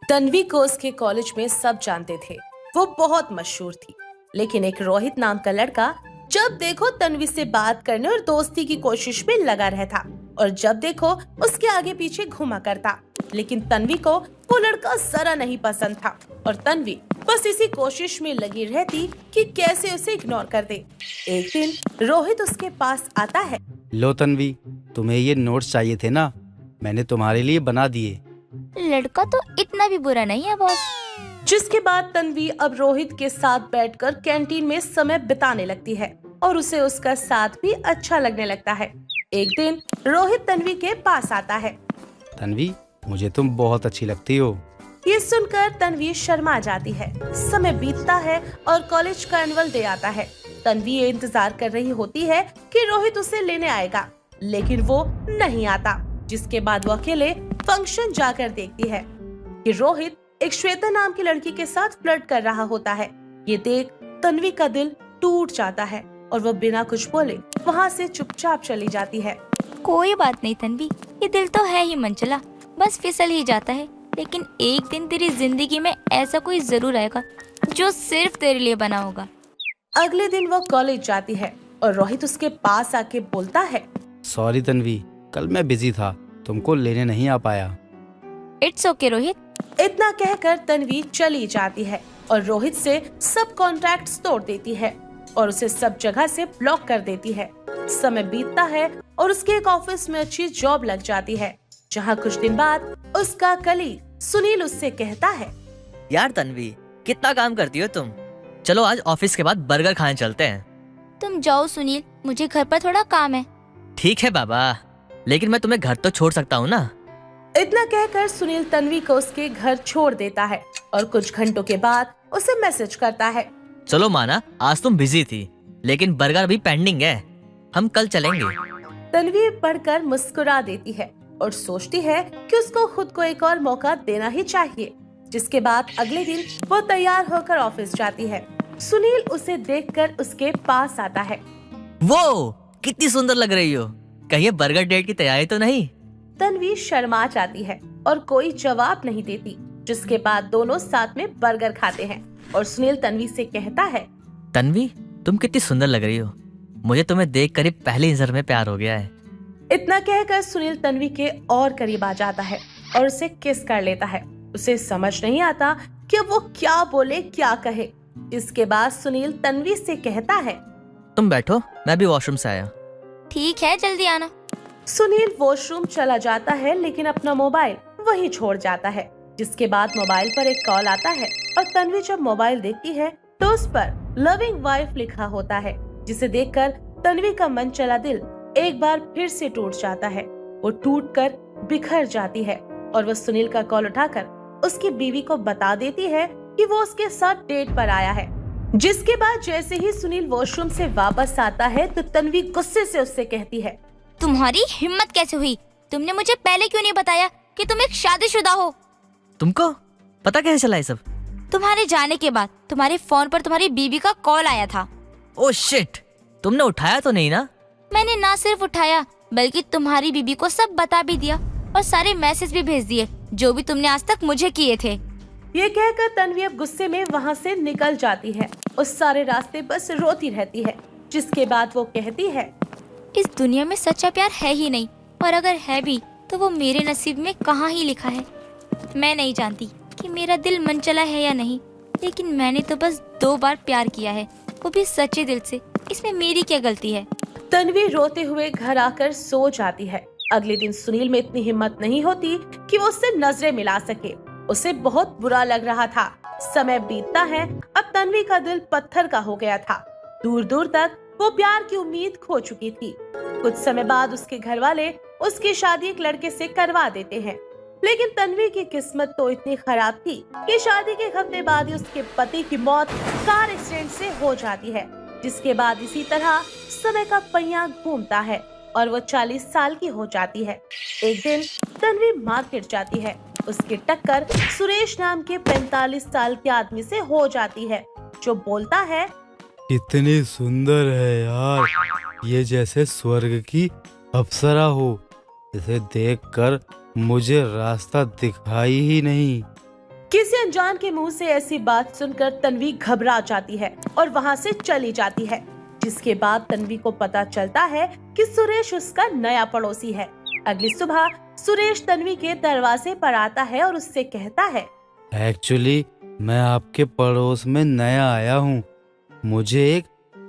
तन्वी को उसके कॉलेज में सब जानते थे। वो बहुत मशहूर थी। लेकिन एक रोहित नाम का लड़का जब देखो तन्वी से बात करने और दोस्ती की कोशिश में लगा रहता और जब देखो उसके आगे पीछे घुमा करता। लेकिन तन्वी को वो लड़का जरा नहीं पसंद था और तन्वी बस इसी कोशिश में लगी रहती कि कैसे उसे इग्नोर कर दे। एक दिन रोहित उसके पास आता है। लो तन्वी, तुम्हें ये नोट्स चाहिए थे ना, मैंने तुम्हारे लिए बना दिए। लड़का तो इतना भी बुरा नहीं है बॉस। जिसके बाद तन्वी अब रोहित के साथ बैठकर कैंटीन में समय बिताने लगती है और उसे उसका साथ भी अच्छा लगने लगता है। एक दिन रोहित तन्वी के पास आता है। तन्वी, मुझे तुम बहुत अच्छी लगती हो। ये सुनकर तन्वी शर्मा जाती है। समय बीतता है और कॉलेज का एनुअल डे आता है। तन्वी ये इंतजार कर रही होती है कि रोहित उसे लेने आएगा, लेकिन वो नहीं आता। जिसके बाद वो अकेले फंक्शन जाकर देखती है कि रोहित एक श्वेता नाम की लड़की के साथ फ्लर्ट कर रहा होता है। ये देख तन्वी का दिल टूट जाता है और वो बिना कुछ बोले वहाँ से चुपचाप चली जाती है। कोई बात नहीं तन्वी, ये दिल तो है ही मनचला, बस फिसल ही जाता है। लेकिन एक दिन तेरी जिंदगी में ऐसा कोई जरूर आएगा जो सिर्फ तेरे लिए बना होगा। अगले दिन वो कॉलेज जाती है और रोहित उसके पास आके बोलता है, सॉरी तन्वी, कल मैं बिजी था, तुमको लेने नहीं आ पाया। It's okay Rohit. इतना कहकर तन्वी चली जाती है और रोहित से सब कॉन्टैक्ट्स तोड़ देती है और उसे सब जगह से ब्लॉक कर देती है। समय बीतता है और उसके एक ऑफिस में अच्छी जॉब लग जाती है, जहाँ कुछ दिन बाद उसका कलीग सुनील उससे कहता है, यार तन्वी, कितना काम करती हो तुम। चलो आज ऑफिस के बाद बर्गर खाने चलते हैं। तुम जाओ सुनील, मुझे घर पर थोड़ा काम है। ठीक है बाबा, लेकिन मैं तुम्हें घर तो छोड़ सकता हूँ ना। इतना कहकर सुनील तन्वी को उसके घर छोड़ देता है और कुछ घंटों के बाद उसे मैसेज करता है, चलो माना आज तुम बिजी थी, लेकिन बर्गर अभी पेंडिंग है, हम कल चलेंगे। तन्वी पढ़कर मुस्कुरा देती है और सोचती है कि उसको खुद को एक और मौका देना ही चाहिए। जिसके बाद अगले दिन वो तैयार होकर ऑफिस जाती है। सुनील उसे देखकर उसके पास आता है। वो कितनी सुंदर लग रही हो, कहीं बर्गर डेट की तैयारी तो नहीं? तन्वी शर्मा जाती है और कोई जवाब नहीं देती। जिसके बाद दोनों साथ में बर्गर खाते हैं और सुनील तन्वी से कहता है, तन्वी तुम कितनी सुंदर लग रही हो, मुझे तुम्हें देख कर ही पहली नजर में प्यार हो गया है। इतना कहकर सुनील तन्वी के और करीब आ जाता है और उसे किस कर लेता है। उसे समझ नहीं आता कि अब वो क्या बोले क्या कहे। इसके बाद सुनील तन्वी से कहता है, तुम बैठो, मैं भी वॉशरूम से आया। ठीक है, जल्दी आना। सुनील वॉशरूम चला जाता है लेकिन अपना मोबाइल वहीं छोड़ जाता है। जिसके बाद मोबाइल पर एक कॉल आता है और तन्वी जब मोबाइल देखती है तो उस पर लविंग वाइफ लिखा होता है, जिसे देखकर तन्वी का मन चला दिल एक बार फिर से टूट जाता है। वो टूटकर बिखर जाती है और वो सुनील का कॉल उठाकर उसकी बीवी को बता देती है कि वो उसके साथ डेट पर आया है। जिसके बाद जैसे ही सुनील वॉशरूम से वापस आता है तो तन्वी गुस्से से उससे कहती है, तुम्हारी हिम्मत कैसे हुई? तुमने मुझे पहले क्यों नहीं बताया कि तुम एक शादीशुदा हो? तुमको पता कैसे चला ये सब? तुम्हारे जाने के बाद तुम्हारे फोन पर तुम्हारी बीवी का कॉल आया था ओ शिट, तुमने उठाया तो नहीं ना? मैंने ना सिर्फ उठाया बल्कि तुम्हारी बीबी को सब बता भी दिया और सारे मैसेज भी भेज दिए जो भी तुमने आज तक मुझे किए थे। ये कहकर तन्वी अब गुस्से में वहाँ से निकल जाती है। उस सारे रास्ते बस रोती रहती है, जिसके बाद वो कहती है, इस दुनिया में सच्चा प्यार है ही नहीं, और अगर है भी तो वो मेरे नसीब में कहाँ ही लिखा है। मैं नहीं जानती कि मेरा दिल मनचला है या नहीं, लेकिन मैंने तो बस 2 बार प्यार किया है, वो भी सच्चे दिल से। इसमें मेरी क्या गलती है? तन्वी रोते हुए घर आकर सो जाती है। अगले दिन सुनील में इतनी हिम्मत नहीं होती कि वो उससे नजरें मिला सके। उसे बहुत बुरा लग रहा था। समय बीतता है, अब तन्वी का दिल पत्थर का हो गया था। दूर दूर तक वो प्यार की उम्मीद खो चुकी थी। कुछ समय बाद उसके घर वाले उसकी शादी एक लड़के से करवा देते हैं, लेकिन तन्वी की किस्मत तो इतनी खराब थी कि शादी के 1 हफ्ते बाद ही उसके पति की मौत कार एक्सीडेंट से हो जाती है, जिसके बाद इसी तरह समय का पहिया घूमता है और वो 40 साल की हो जाती है। एक दिन तन्वी मार्केट जाती है। उसकी टक्कर सुरेश नाम के 45 साल के आदमी से हो जाती है, जो बोलता है, कितनी सुंदर है यार, ये जैसे स्वर्ग की अप्सरा हो। इसे देखकर मुझे रास्ता दिखाई ही नहीं। किसी अनजान के मुंह से ऐसी बात सुनकर तन्वी घबरा जाती है और वहाँ से चली जाती है, जिसके बाद तन्वी को पता चलता है कि सुरेश उसका नया पड़ोसी है। अगली सुबह सुरेश तन्वी के दरवाजे पर आता है और उससे कहता है, एक्चुअली मैं आपके पड़ोस में नया आया हूँ, मुझे एक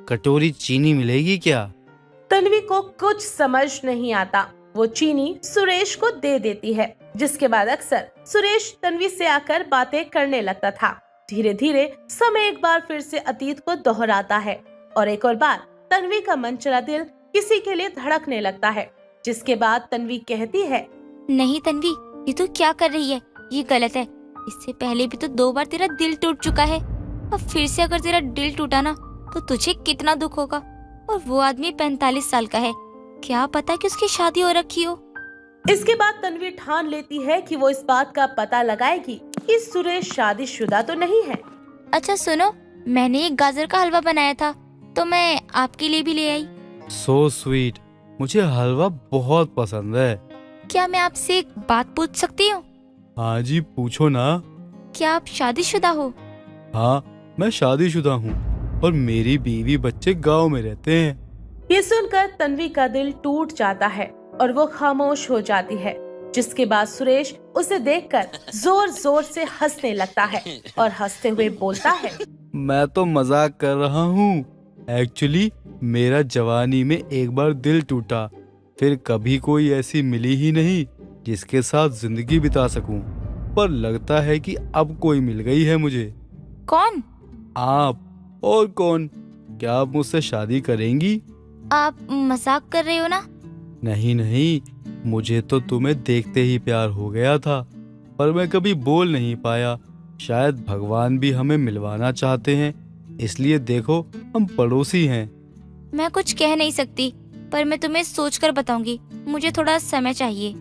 कटोरी चीनी मिलेगी क्या? तन्वी को कुछ समझ नहीं आता। वो चीनी सुरेश को दे देती है, जिसके बाद अक्सर सुरेश तन्वी से आकर बातें करने लगता था। धीरे धीरे समय एक बार फिर से अतीत को दोहराता है और एक और बार तन्वी का मनचला दिल किसी के लिए धड़कने लगता है, जिसके बाद तन्वी कहती है, नहीं तन्वी, ये तू क्या कर रही है? ये गलत है। इससे पहले भी तो 2 बार तेरा दिल टूट चुका है, अब फिर से अगर तेरा दिल टूटा ना तो तुझे कितना दुख होगा। और वो आदमी 45 साल का है, क्या पता कि उसकी शादी हो रखी हो। इसके बाद तन्वी ठान लेती है कि वो इस बात का पता लगाएगी कि सुरेश शादीशुदा तो नहीं है। अच्छा सुनो, मैंने एक गाजर का हलवा बनाया था तो मैं आपके लिए भी ले आई। सो स्वीट, मुझे हलवा बहुत पसंद है। क्या मैं आपसे एक बात पूछ सकती हूँ? हाँ जी, पूछो ना। क्या आप शादीशुदा हो? हाँ, मैं शादीशुदा हूँ और मेरी बीवी बच्चे गांव में रहते हैं। ये सुनकर तन्वी का दिल टूट जाता है और वो खामोश हो जाती है, जिसके बाद सुरेश उसे देखकर जोर जोर से हंसने लगता है और हंसते हुए बोलता है, मैं तो मजाक कर रहा हूँ। एक्चुअली मेरा जवानी में एक बार दिल टूटा, फिर कभी कोई ऐसी मिली ही नहीं जिसके साथ जिंदगी बिता सकूं। पर लगता है कि अब कोई मिल गई है मुझे। कौन? आप। और कौन? क्या आप मुझसे शादी करेंगी? आप मजाक कर रहे हो ना? नहीं नहीं, मुझे तो तुम्हें देखते ही प्यार हो गया था, पर मैं कभी बोल नहीं पाया। शायद भगवान भी हमें मिलवाना चाहते हैं, इसलिए देखो हम पड़ोसी हैं। मैं कुछ कह नहीं सकती, पर मैं तुम्हें सोचकर बताऊंगी। मुझे थोड़ा समय चाहिए।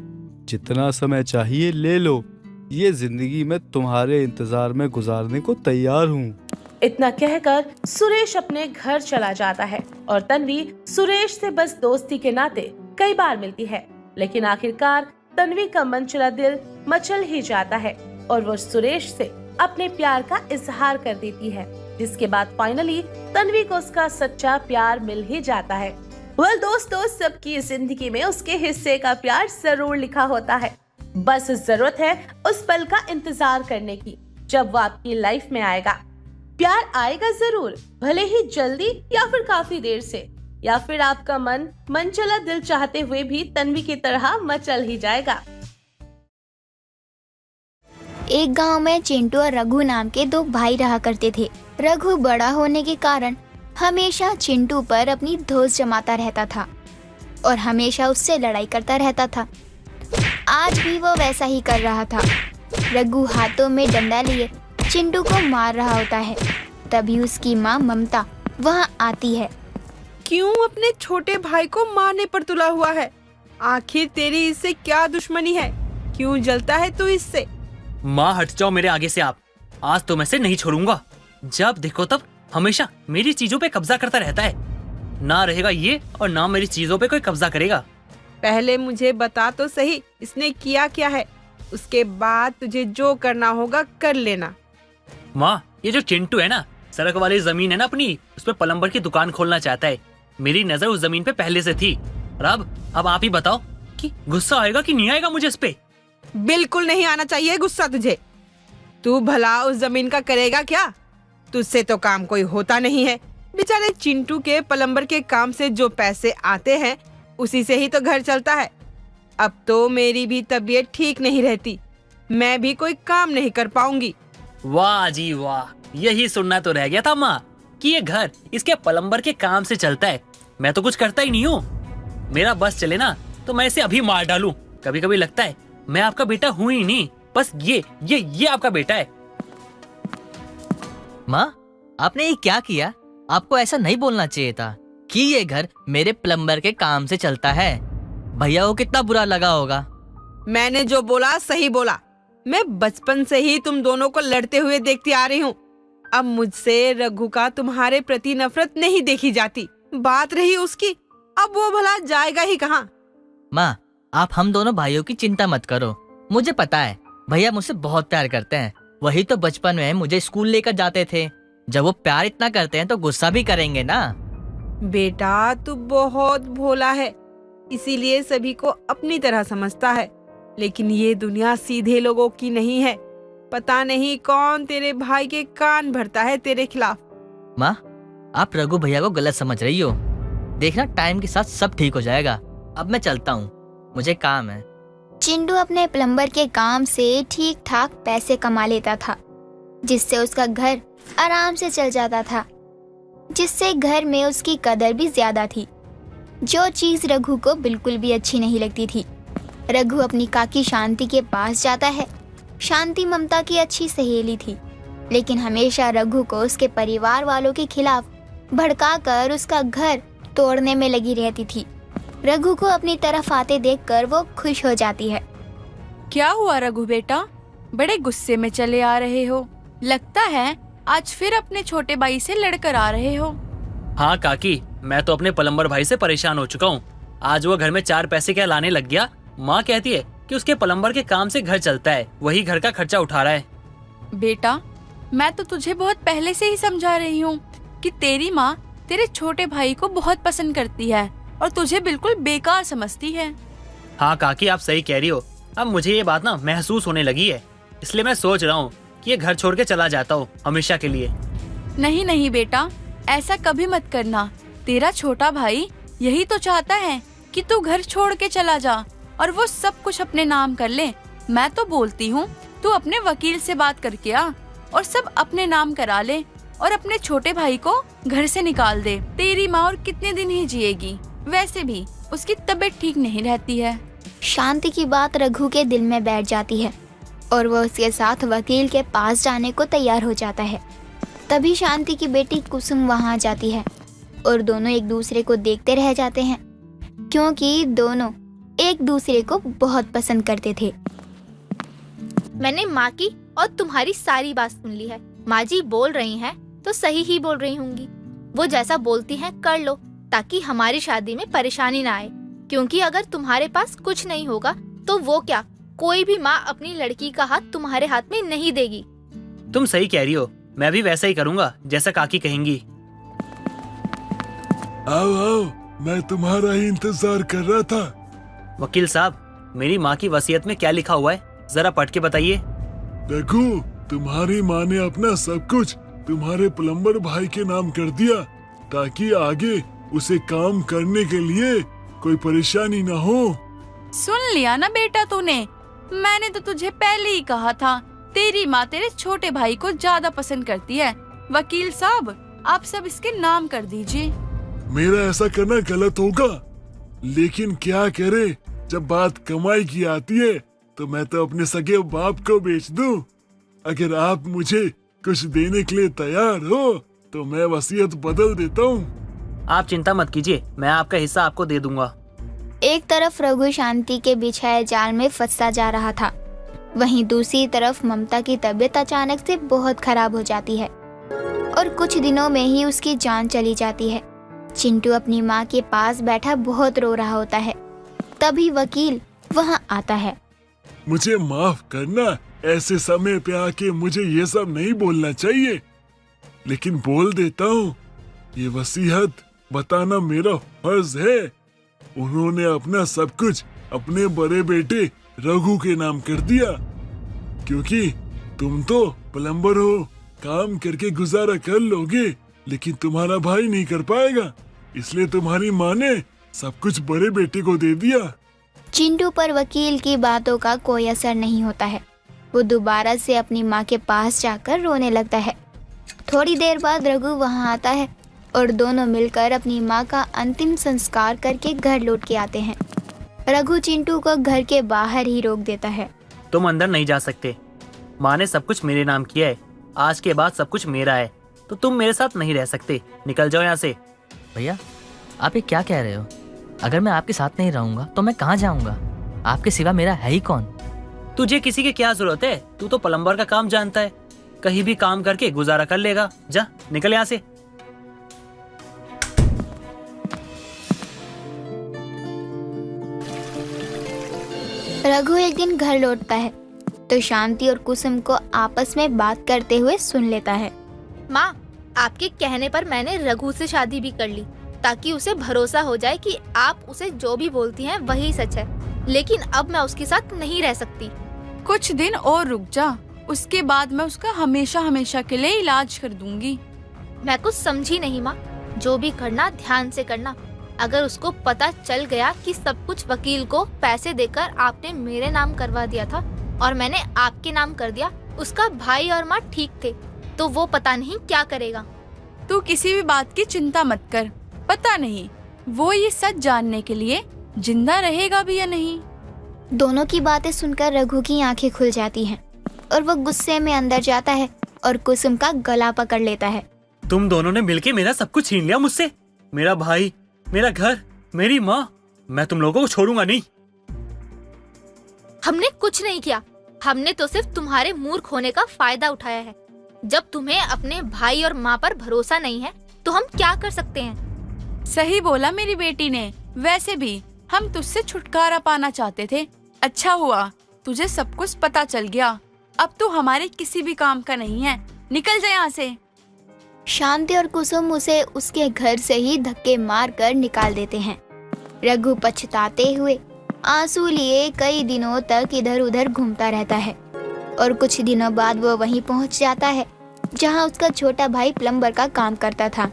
जितना समय चाहिए ले लो, ये जिंदगी मैं तुम्हारे इंतजार में गुजारने को तैयार हूँ। इतना कहकर सुरेश अपने घर चला जाता है और तन्वी सुरेश से बस दोस्ती के नाते कई बार मिलती है, लेकिन आखिरकार तन्वी का मनचला दिल मचल ही जाता है और वो सुरेश से अपने प्यार का इजहार कर देती है, जिसके बाद फाइनली तन्वी को उसका सच्चा प्यार मिल ही जाता है। वेल दोस्तों, सबकी जिंदगी में उसके हिस्से का प्यार जरूर लिखा होता है, बस जरूरत है उस पल का इंतजार करने की जब वो आपकी लाइफ में आएगा। प्यार आएगा जरूर, भले ही जल्दी या फिर काफी देर से, या फिर आपका मनचला दिल चाहते हुए भी तन्वी की तरह मचल ही जाएगा। एक गांव में चिंटू और रघु नाम के 2 भाई रहा करते थे। रघु बड़ा होने के कारण हमेशा चिंटू पर अपनी धौंस जमाता रहता था और हमेशा उससे लड़ाई करता रहता था। आज भी वो वैसा ही कर रहा था। रघु हाथों में डंडा लिए चिंटू को मार रहा होता है। तभी उसकी माँ ममता वहाँ आती है। क्यों अपने छोटे भाई को मारने पर तुला हुआ है? आखिर तेरी इससे क्या दुश्मनी है? क्यों जलता है तू इससे? माँ हट जाओ मेरे आगे से आप। आज तो मैं इसे नहीं छोड़ूंगा। जब देखो तब हमेशा मेरी चीजों पे कब्जा करता रहता है। ना रहेगा ये और ना मेरी चीजों पे कोई कब्जा करेगा। पहले मुझे बता तो सही इसने किया क्या है, उसके बाद तुझे जो करना होगा कर लेना। माँ, ये जो चिंटू है ना, सड़क वाली जमीन है ना अपनी, उस पे प्लम्बर की दुकान खोलना चाहता है। मेरी नजर उस जमीन पे पहले से थी। और अब आप ही बताओ कि गुस्सा आएगा कि नहीं आएगा मुझे इस पे। बिल्कुल नहीं आना चाहिए गुस्सा तुझे। तू भला उस जमीन का करेगा क्या? तुझसे तो काम कोई होता नहीं है। बेचारे चिंटू के प्लम्बर के काम से जो पैसे आते हैं उसी से ही तो घर चलता है। अब तो मेरी भी तबीयत ठीक नहीं रहती, मैं भी कोई काम नहीं कर पाऊंगी। वाह जी वाह, यही सुनना तो रह गया था माँ कि ये घर इसके प्लम्बर के काम से चलता है। मैं तो कुछ करता ही नहीं हूँ। मेरा बस चले ना तो मैं इसे अभी मार डालूं। कभी कभी लगता है मैं आपका बेटा हूँ ही नहीं, बस ये आपका बेटा है। माँ, आपने ये क्या किया? आपको ऐसा नहीं बोलना चाहिए था कि ये घर मेरे प्लम्बर के काम से चलता है। भैया को कितना बुरा लगा होगा। मैंने जो बोला सही बोला। मैं बचपन से ही तुम दोनों को लड़ते हुए देखती आ रही हूँ। अब मुझसे रघु का तुम्हारे प्रति नफरत नहीं देखी जाती। बात रही उसकी, अब वो भला जाएगा ही कहाँ? माँ, आप हम दोनों भाइयों की चिंता मत करो। मुझे पता है भैया मुझसे बहुत प्यार करते हैं। वही तो बचपन में मुझे स्कूल लेकर जाते थे। जब वो प्यार इतना करते हैं तो गुस्सा भी करेंगे ना। बेटा तू बहुत भोला है, इसीलिए सभी को अपनी तरह समझता है। लेकिन ये दुनिया सीधे लोगों की नहीं है। पता नहीं कौन तेरे भाई के कान भरता है तेरे खिलाफ। माँ, आप रघु भैया को गलत समझ रही हो। देखना टाइम के साथ सब ठीक हो जाएगा। अब मैं चलता हूँ, मुझे काम है। चिंटू अपने प्लम्बर के काम से ठीक ठाक पैसे कमा लेता था, जिससे उसका घर आराम से चल जाता था, जिससे घर में उसकी कदर भी ज्यादा थी, जो चीज रघु को बिल्कुल भी अच्छी नहीं लगती थी। रघु अपनी काकी शांति के पास जाता है। शांति ममता की अच्छी सहेली थी, लेकिन हमेशा रघु को उसके परिवार वालों के खिलाफ भड़काकर उसका घर तोड़ने में लगी रहती थी। रघु को अपनी तरफ आते देखकर वो खुश हो जाती है। क्या हुआ रघु बेटा, बड़े गुस्से में चले आ रहे हो? लगता है आज फिर अपने छोटे भाई से लड़कर आ रहे हो। हाँ काकी, मैं तो अपने प्लम्बर भाई से परेशान हो चुका हूँ। आज वो घर में 4 पैसे क्या लाने लग गया। माँ कहती है कि उसके प्लम्बर के काम से घर चलता है, वही घर का खर्चा उठा रहा है। बेटा, मैं तो तुझे बहुत पहले से ही समझा रही हूँ कि तेरी माँ तेरे छोटे भाई को बहुत पसंद करती है और तुझे बिल्कुल बेकार समझती है। हाँ काकी, आप सही कह रही हो। अब मुझे ये बात ना महसूस होने लगी है, इसलिए मैं सोच रहा हूँ कि ये घर छोड़ के चला जाता हूँ हमेशा के लिए। नहीं नहीं बेटा, ऐसा कभी मत करना। तेरा छोटा भाई यही तो चाहता है कि तू घर छोड़ के चला जा और वो सब कुछ अपने नाम कर ले। मैं तो बोलती हूँ तू अपने वकील से बात करके आ और सब अपने नाम करा ले और अपने छोटे भाई को घर से निकाल दे। तेरी माँ और कितने दिन ही जिएगी, वैसे भी उसकी तबीयत ठीक नहीं रहती है। शांति की बात रघु के दिल में बैठ जाती है और वह उसके साथ वकील के पास जाने को तैयार हो जाता है। तभी शांति की बेटी कुसुम वहां जाती है और दोनों एक दूसरे को देखते रह जाते हैं, क्योंकि दोनों एक दूसरे को बहुत पसंद करते थे। मैंने माँ की और तुम्हारी सारी बात सुन ली है। माँ जी बोल रही हैं तो सही ही बोल रही होंगी। वो जैसा बोलती हैं कर लो, ताकि हमारी शादी में परेशानी ना आए। क्योंकि अगर तुम्हारे पास कुछ नहीं होगा तो वो क्या, कोई भी माँ अपनी लड़की का हाथ तुम्हारे हाथ में नहीं देगी। तुम सही कह रही हो, मैं भी वैसा ही करूँगा जैसा काकी कहेंगी। आओ आओ, मैं तुम्हारा ही इंतजार कर रहा था। वकील साहब, मेरी माँ की वसीयत में क्या लिखा हुआ है, जरा पढ़ के बताइए। रघु, तुम्हारी माँ ने अपना सब कुछ तुम्हारे प्लम्बर भाई के नाम कर दिया, ताकि आगे उसे काम करने के लिए कोई परेशानी न हो। सुन लिया ना बेटा तूने, मैंने तो तुझे पहले ही कहा था तेरी माँ तेरे छोटे भाई को ज्यादा पसंद करती है। वकील साहब, आप सब इसके नाम कर दीजिए। मेरा ऐसा करना गलत होगा, लेकिन क्या करे, जब बात कमाई की आती है तो मैं तो अपने सगे बाप को बेच दूं। अगर आप मुझे कुछ देने के लिए तैयार हो तो मैं वसीयत बदल देता हूँ। आप चिंता मत कीजिए, मैं आपका हिस्सा आपको दे दूंगा। एक तरफ रघु शांति के बिछाए जाल में फंसता जा रहा था, वहीं दूसरी तरफ ममता की तबीयत अचानक से बहुत खराब हो जाती है और कुछ दिनों में ही उसकी जान चली जाती है। चिंटू अपनी माँ के पास बैठा बहुत रो रहा होता है। तभी वकील वहाँ आता है। मुझे माफ करना, ऐसे समय पे आके मुझे ये सब नहीं बोलना चाहिए, लेकिन बोल देता हूँ। ये वसीयत बताना मेरा फर्ज है। उन्होंने अपना सब कुछ अपने बड़े बेटे रघु के नाम कर दिया, क्योंकि तुम तो प्लम्बर हो, काम करके गुजारा कर लोगे, लेकिन तुम्हारा भाई नहीं कर पाएगा, इसलिए तुम्हारी माँ ने सब कुछ बड़े बेटे को दे दिया। चिंटू पर वकील की बातों का कोई असर नहीं होता है। वो दोबारा से अपनी माँ के पास जाकर रोने लगता है। थोड़ी देर बाद रघु वहाँ आता है और दोनों मिलकर अपनी माँ का अंतिम संस्कार करके घर लौट के आते हैं। रघु चिंटू को घर के बाहर ही रोक देता है। तुम अंदर नहीं जा सकते। माँ ने सब कुछ मेरे नाम किया है। आज के बाद सब कुछ मेरा है, तो तुम मेरे साथ नहीं रह सकते। निकल जाओ यहाँ से। भैया आप ये क्या कह रहे हो? अगर मैं आपके साथ नहीं रहूंगा तो मैं कहाँ जाऊंगा? आपके सिवा मेरा है ही कौन? तुझे किसी की क्या जरूरत है? तू तो प्लम्बर का काम जानता है, कहीं भी काम करके गुजारा कर लेगा। जा निकल यहाँ से। रघु एक दिन घर लौटता है तो शांति और कुसुम को आपस में बात करते हुए सुन लेता है। माँ, आपके कहने पर मैंने रघु से शादी भी कर ली, ताकि उसे भरोसा हो जाए कि आप उसे जो भी बोलती हैं वही सच है। लेकिन अब मैं उसके साथ नहीं रह सकती। कुछ दिन और रुक जा, उसके बाद मैं उसका हमेशा हमेशा के लिए इलाज कर दूंगी। मैं कुछ समझी नहीं माँ। जो भी करना ध्यान से करना। अगर उसको पता चल गया कि सब कुछ वकील को पैसे देकर आपने मेरे नाम करवा दिया था और मैंने आपके नाम कर दिया, उसका भाई और माँ ठीक थे, तो वो पता नहीं क्या करेगा। तू किसी भी बात की चिंता मत कर। पता नहीं वो ये सच जानने के लिए जिंदा रहेगा भी या नहीं। दोनों की बातें सुनकर रघु की आंखें खुल जाती हैं और वो गुस्से में अंदर जाता है और कुसुम का गला पकड़ लेता है। तुम दोनों ने मिलके मेरा सब कुछ छीन लिया मुझसे, मेरा भाई, मेरा घर, मेरी माँ। मैं तुम लोगों को छोड़ूंगा नहीं। हमने कुछ नहीं किया। हमने तो सिर्फ तुम्हारे मूर्ख होने का फायदा उठाया है। जब तुम्हें अपने भाई और माँ पर भरोसा नहीं है तो हम क्या कर सकते हैं? सही बोला मेरी बेटी ने। वैसे भी हम तुझसे छुटकारा पाना चाहते थे। अच्छा हुआ तुझे सब कुछ पता चल गया। अब तू हमारे किसी भी काम का नहीं है। निकल जा यहाँ से। शांति और कुसुम उसे उसके घर से ही धक्के मार कर निकाल देते हैं। रघु पछताते हुए आंसू लिए कई दिनों तक इधर उधर घूमता रहता है और कुछ दिनों बाद वो वहीं पहुंच जाता है जहां उसका छोटा भाई प्लम्बर का काम करता था।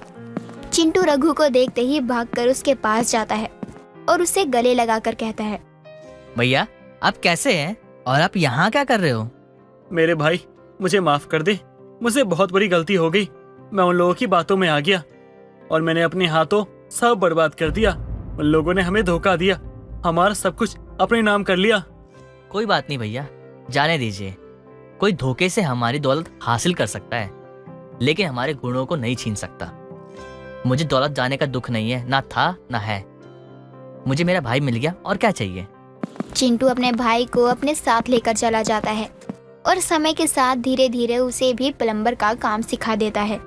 चिंटू रघु को देखते ही भागकर उसके पास जाता है और उसे गले लगाकर कहता है, भैया आप कैसे हैं और आप यहाँ क्या कर रहे हो? मेरे भाई, मुझे माफ कर दे। मुझसे बहुत बड़ी गलती हो गई। मैं उन लोगों की बातों में आ गया और मैंने अपने हाथों सब बर्बाद कर दिया। उन लोगों ने हमें धोखा दिया, हमारा सब कुछ अपने नाम कर लिया। कोई बात नहीं भैया, जाने दीजिए। कोई धोखे से हमारी दौलत हासिल कर सकता है, लेकिन हमारे गुणों को नहीं छीन सकता। मुझे दौलत जाने का दुख नहीं है, ना था ना है। मुझे मेरा भाई मिल गया और क्या चाहिए। चिंटू अपने भाई को अपने साथ लेकर चला जाता है और समय के साथ धीरे धीरे उसे भी प्लम्बर का काम सिखा देता है,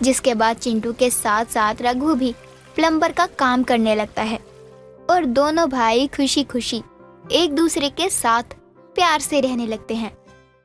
जिसके बाद चिंटू के साथ साथ रघु भी प्लम्बर का काम करने लगता है और दोनों भाई खुशी खुशी एक दूसरे के साथ प्यार से रहने लगते हैं।